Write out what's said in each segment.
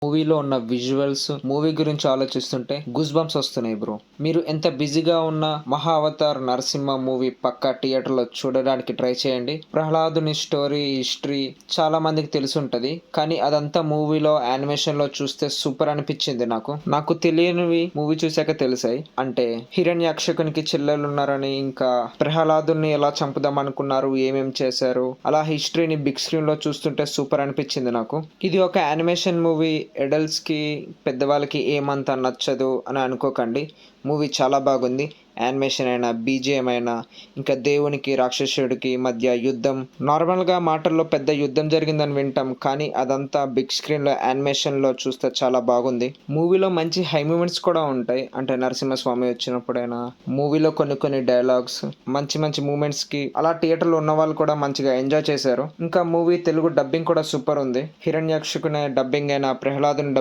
మూవీలో ఉన్న visuals, movie గురించి ఆలోచిస్తుంటే గూస్ బంప్స్ వస్తున్నాయి బ్రో. మీరు ఎంత బిజీగా ఉన్న మహా అవతార్ నరసింహ మూవీ పక్కా థియేటర్లో చూడడానికి ట్రై చేయండి. ప్రహ్లాదుని స్టోరీ, హిస్టరీ చాలా మందికి తెలిసి ఉంటది, కానీ అదంతా మూవీలో యానిమేషన్ లో చూస్తే సూపర్ అనిపించింది. నాకు తెలియనివి మూవీ చూసాక తెలిసాయి. అంటే హిరణ్యాక్షకునికి చెల్లెలు ఉన్నారని, ఇంకా ప్రహ్లాదుని ఎలా చంపుదాం అనుకున్నారు, ఏమేం చేశారు, అలా హిస్టరీని బిగ్ స్క్రీన్ లో చూస్తుంటే సూపర్ అనిపించింది నాకు. ఇది ఒక యానిమేషన్ మూవీ, అడల్ట్స్కి పెద్దవాళ్ళకి ఏమంత నచ్చదు అని అనుకోకండి. మూవీ చాలా బాగుంది. యానిమేషన్ అయినా, బీజిఎం అయినా, ఇంకా దేవునికి రాక్షసుడికి మధ్య యుద్ధం, నార్మల్గా మాటల్లో పెద్ద యుద్ధం జరిగిందని వింటాం, కానీ అదంతా బిగ్ స్క్రీన్లో యానిమేషన్లో చూస్తే చాలా బాగుంది. మూవీలో మంచి హై మూమెంట్స్ కూడా ఉంటాయి. అంటే నరసింహస్వామి వచ్చినప్పుడైనా మూవీలో కొన్ని డైలాగ్స్, మంచి మూమెంట్స్కి అలా థియేటర్లో ఉన్న వాళ్ళు కూడా మంచిగా ఎంజాయ్ చేశారు. ఇంకా మూవీ తెలుగు డబ్బింగ్ కూడా సూపర్ ఉంది. హిరణ్యాక్షకునే డబ్బింగ్ అయినా, ప్రహ్లాదుని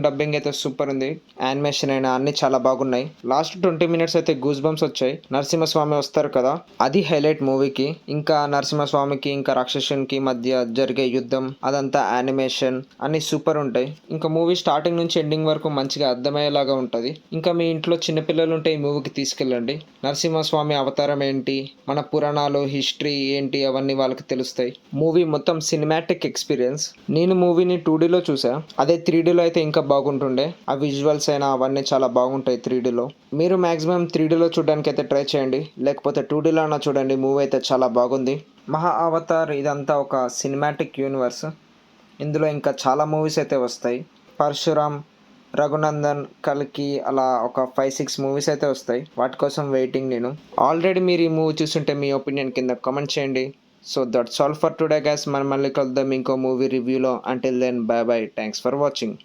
డబ్బింగ్ అయితే సూపర్ ఉంది. యానిమేషన్ అయినా అన్ని చాలా బాగున్నాయి. లాస్ట్ 20 minutes అయితే గూస్ బంప్స్ వచ్చాయి. నరసింహస్వామి వస్తారు కదా, అది హైలైట్ మూవీకి. ఇంకా నరసింహస్వామికి ఇంకా రాక్షసునికి మధ్య జరిగే యుద్ధం, అదంతా యానిమేషన్ అన్ని సూపర్ ఉంటాయి. ఇంకా మూవీ స్టార్టింగ్ నుంచి ఎండింగ్ వరకు మంచిగా అర్థమయ్యేలాగా ఉంటుంది. ఇంకా మీ ఇంట్లో చిన్నపిల్లలు ఉంటే ఈ మూవీకి తీసుకెళ్ళండి. నరసింహస్వామి అవతారం ఏంటి, మన పురాణాలు, హిస్టరీ ఏంటి, అవన్నీ వాళ్ళకి తెలుస్తాయి. మూవీ మొత్తం సినిమాటిక్ ఎక్స్పీరియన్స్. నేను మూవీని 2Dలో చూసా, అదే 3Dలో అయితే ఇంకా బాగుంటుండే. ఆ విజువల్స్ అయినా అవన్నీ చాలా బాగుంటాయి 3Dలో. మీరు మ్యాక్సిమం 3Dలో చూడడానికి అయితే ట్రై చేయండి, లేకపోతే 2Dలో అయినా చూడండి. మూవీ అయితే చాలా బాగుంది. మహా అవతార్ ఇదంతా ఒక సినిమాటిక్ యూనివర్స్. ఇందులో ఇంకా చాలా మూవీస్ అయితే వస్తాయి. పరశురామ్, రఘునందన్, కల్కి, అలా ఒక 5-6 మూవీస్ అయితే వస్తాయి. వాటి కోసం వెయిటింగ్ నేను. ఆల్రెడీ మీరు ఈ మూవీ చూస్తుంటే మీ ఒపీనియన్ కింద కామెంట్ చేయండి. So that's all for today guys. మనం మళ్ళీ కలుద్దాం ఇంకో మూవీ రివ్యూలో. Until then, bye bye. Thanks for watching.